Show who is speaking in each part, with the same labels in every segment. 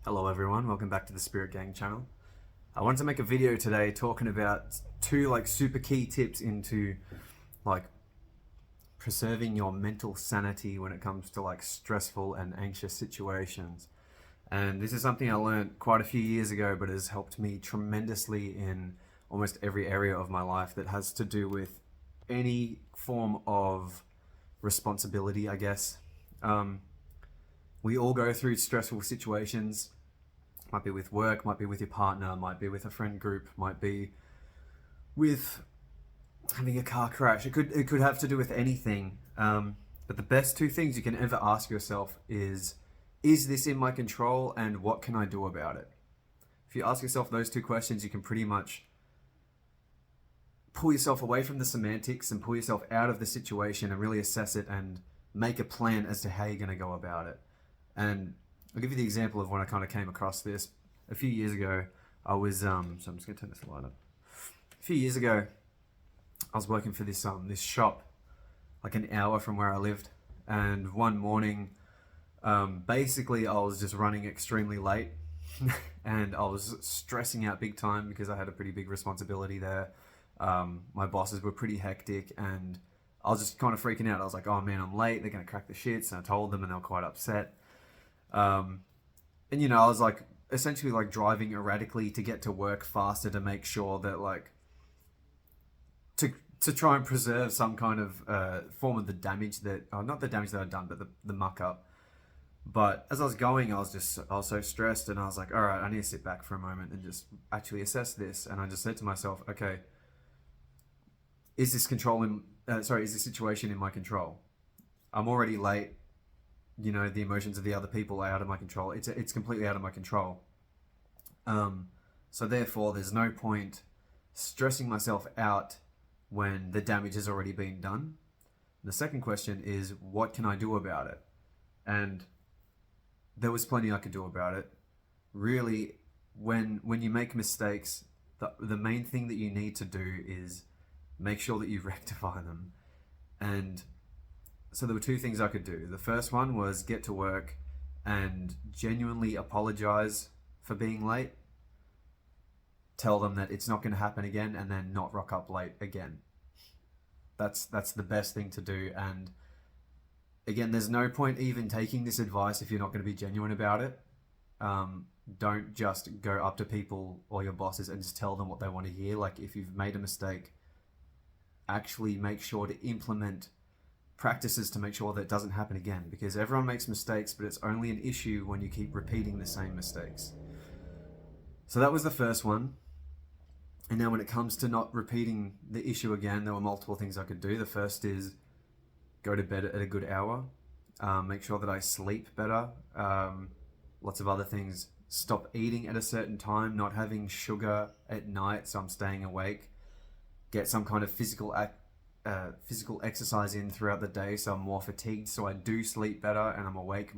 Speaker 1: Hello everyone, welcome back to the Spirit Gang channel. I wanted to make a video today talking about two super key tips into like preserving your mental sanity when it comes to stressful and anxious situations. And this is something I learned quite a few years ago, but has helped me tremendously in almost every area of my life that has to do with any form of responsibility, I guess. We all go through stressful situations. Might be with work, might be with your partner, might be with a friend group, might be with having a car crash. It could have to do with anything. But the best two things you can ever ask yourself is this in my control, and what can I do about it? If you ask yourself those two questions, you can pretty much pull yourself away from the semantics and pull yourself out of the situation and really assess it and make a plan as to how you're going to go about it. And I'll give you the example of when I kind of came across this. A few years ago, I was, so I'm just going to turn this light up. A few years ago, I was working for this shop, like an hour from where I lived. And one morning, basically I was just running extremely late and I was stressing out big time because I had a pretty big responsibility there. My bosses were pretty hectic and I was just kind of freaking out. I was like, oh man, I'm late. They're going to crack the shits. And I told them and they were quite upset. And I was essentially driving erratically to get to work faster to make sure that to try and preserve some kind of form of the damage that, not the damage that I'd done, but the muck up. But as I was going, I was so stressed and I was like, all right, I need to sit back for a moment and just actually assess this. And I just said to myself, okay, is this situation in my control? I'm already late. The emotions of the other people are out of my control. It's completely out of my control. So therefore, there's no point stressing myself out when the damage has already been done. The second question is, what can I do about it? And there was plenty I could do about it. Really, when you make mistakes, the main thing that you need to do is make sure that you rectify them. And so there were two things I could do. The first one was get to work and genuinely apologize for being late. Tell them that it's not going to happen again and then not rock up late again. That's the best thing to do. And again, there's no point even taking this advice if you're not going to be genuine about it. Don't just go up to people or your bosses and just tell them what they want to hear. If you've made a mistake, actually make sure to implement practices to make sure that it doesn't happen again, because everyone makes mistakes, but it's only an issue when you keep repeating the same mistakes. So that was the first one. And now when it comes to not repeating the issue again, there were multiple things I could do. The first is go to bed at a good hour, make sure that I sleep better, lots of other things. Stop eating at a certain time, not having sugar at night so I'm staying awake. Get some kind of physical exercise in throughout the day so I'm more fatigued, so I do sleep better and I'm awake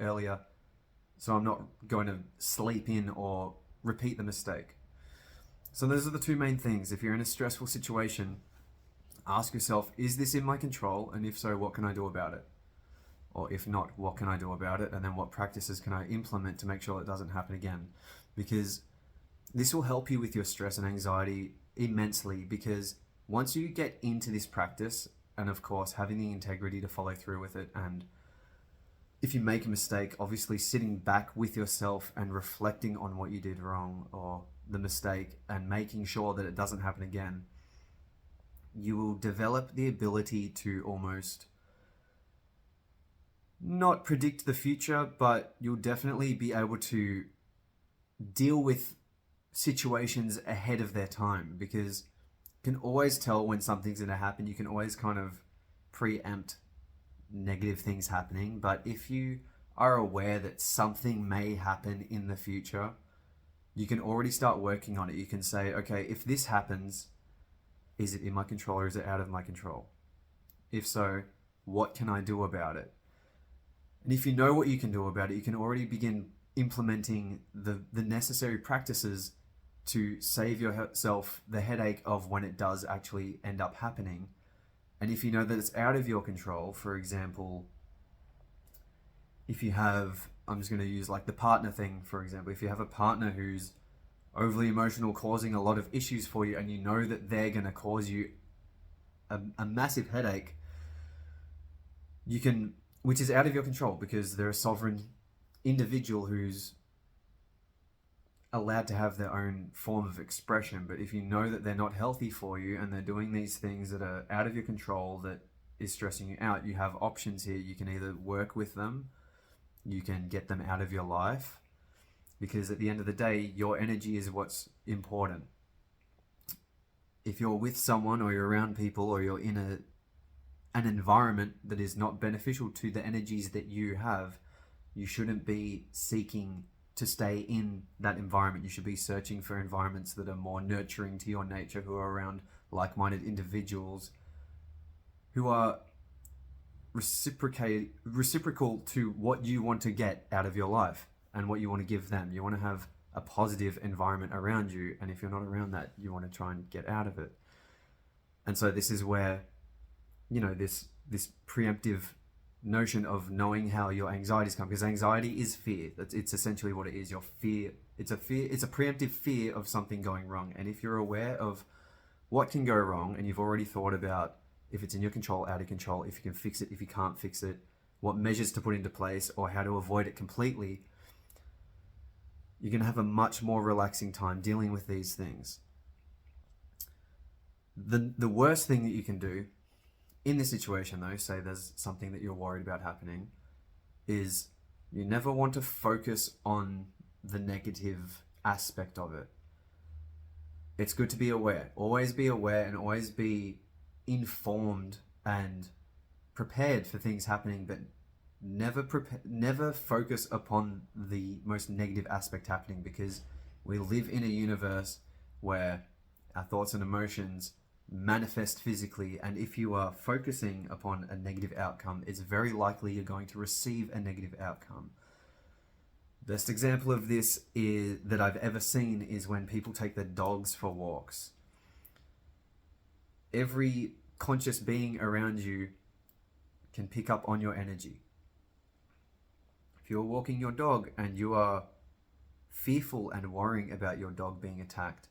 Speaker 1: earlier, so I'm not going to sleep in or repeat the mistake. So those are the two main things. If you're in a stressful situation, ask yourself, is this in my control? And if so, what can I do about it? Or if not, what can I do about it? And then what practices can I implement to make sure it doesn't happen again? Because this will help you with your stress and anxiety immensely, because once you get into this practice, and of course having the integrity to follow through with it, and if you make a mistake, obviously sitting back with yourself and reflecting on what you did wrong or the mistake and making sure that it doesn't happen again, you will develop the ability to almost not predict the future, but you'll definitely be able to deal with situations ahead of their time, because you can always tell when something's going to happen. You can always kind of preempt negative things happening. But if you are aware that something may happen in the future, you can already start working on it. You can say, okay, if this happens, is it in my control or is it out of my control? If so, what can I do about it? And if you know what you can do about it, you can already begin implementing the necessary practices to save yourself the headache of when it does actually end up happening. And if you know that it's out of your control, for example, if you have, I'm just going to use like the partner thing, for example. If you have a partner who's overly emotional, causing a lot of issues for you, and you know that they're going to cause you a massive headache, you can, which is out of your control because they're a sovereign individual who's allowed to have their own form of expression. But if you know that they're not healthy for you and they're doing these things that are out of your control, that is stressing you out, you have options here. You can either work with them, you can get them out of your life, because at the end of the day, your energy is what's important. If you're with someone or you're around people or you're in an environment that is not beneficial to the energies that you have, you shouldn't be seeking to stay in that environment. You should be searching for environments that are more nurturing to your nature, who are around like-minded individuals who are reciprocal to what you want to get out of your life and what you want to give them. You want to have a positive environment around you, and if you're not around that, you want to try and get out of it. And so this is where, you know, this preemptive notion of knowing how your anxieties come, because anxiety is fear. It's essentially what it is. Your fear. It's a preemptive fear of something going wrong. And if you're aware of what can go wrong, and you've already thought about if it's in your control, out of control, if you can fix it, if you can't fix it, what measures to put into place, or how to avoid it completely, you're going to have a much more relaxing time dealing with these things. The worst thing that you can do in this situation, though, say there's something that you're worried about happening, is you never want to focus on the negative aspect of it. It's good to be aware. Always be aware and always be informed and prepared for things happening, but never focus upon the most negative aspect happening, because we live in a universe where our thoughts and emotions manifest physically, and if you are focusing upon a negative outcome, it's very likely you're going to receive a negative outcome. Best example of this that I've ever seen is when people take their dogs for walks. Every conscious being around you can pick up on your energy. If you're walking your dog and you are fearful and worrying about your dog being attacked,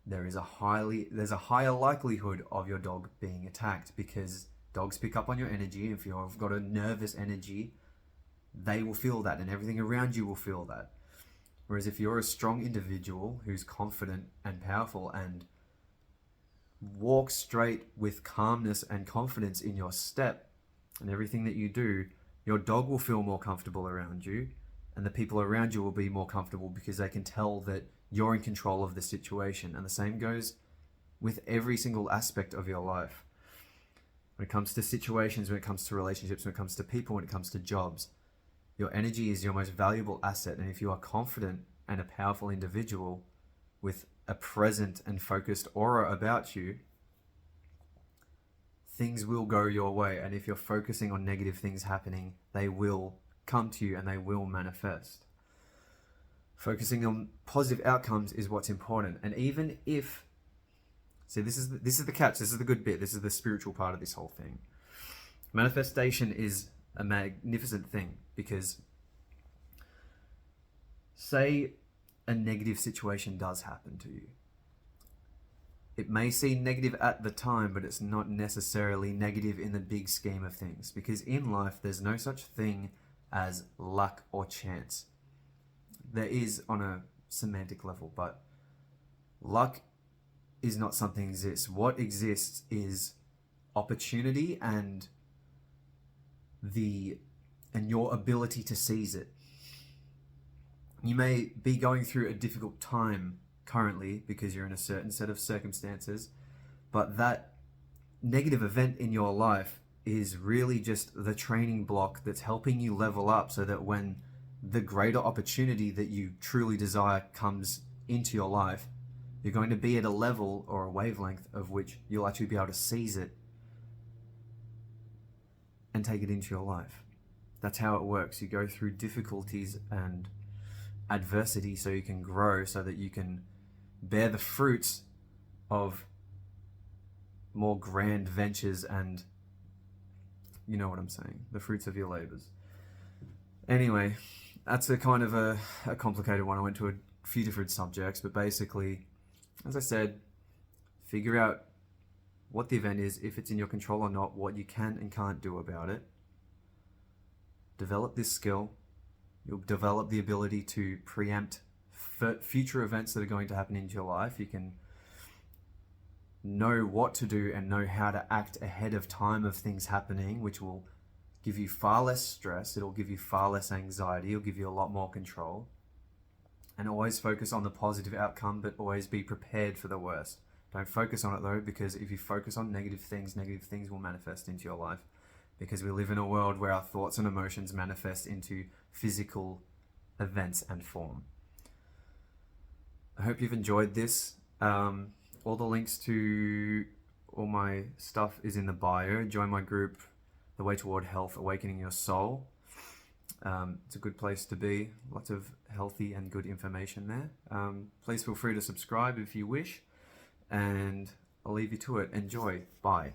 Speaker 1: there's a higher likelihood of your dog being attacked, because dogs pick up on your energy. If you've got a nervous energy, they will feel that, and everything around you will feel that. Whereas if you're a strong individual who's confident and powerful and walks straight with calmness and confidence in your step and everything that you do, your dog will feel more comfortable around you, and the people around you will be more comfortable because they can tell that you're in control of the situation. And the same goes with every single aspect of your life. When it comes to situations, when it comes to relationships, when it comes to people, when it comes to jobs, your energy is your most valuable asset. And if you are confident and a powerful individual with a present and focused aura about you, things will go your way. And if you're focusing on negative things happening, they will come to you and they will manifest. Focusing on positive outcomes is what's important. And even if, see, this is the catch, this is the good bit, this is the spiritual part of this whole thing. Manifestation is a magnificent thing, because say a negative situation does happen to you. It may seem negative at the time, but it's not necessarily negative in the big scheme of things, because in life there's no such thing as luck or chance. There is on a semantic level, but luck is not something that exists. What exists is opportunity and your ability to seize it. You may be going through a difficult time currently because you're in a certain set of circumstances, but that negative event in your life is really just the training block that's helping you level up, so that when the greater opportunity that you truly desire comes into your life, you're going to be at a level or a wavelength of which you'll actually be able to seize it and take it into your life. That's how it works. You go through difficulties and adversity so you can grow, so that you can bear the fruits of more grand ventures, and you know what I'm saying, the fruits of your labors. Anyway, that's a kind of a complicated one. I went to a few different subjects, but basically, as I said, figure out what the event is, if it's in your control or not, what you can and can't do about it. Develop this skill. You'll develop the ability to preempt future events that are going to happen into your life. You can know what to do and know how to act ahead of time of things happening, which will give you far less stress. It'll give you far less anxiety. It'll give you a lot more control. And always focus on the positive outcome, but always be prepared for the worst. Don't focus on it though, because if you focus on negative things will manifest into your life. Because we live in a world where our thoughts and emotions manifest into physical events and form. I hope you've enjoyed this. All the links to all my stuff is in the bio. Join my group, The Way Toward Health, Awakening Your Soul. It's a good place to be. Lots of healthy and good information there. Please feel free to subscribe if you wish. And I'll leave you to it. Enjoy. Bye.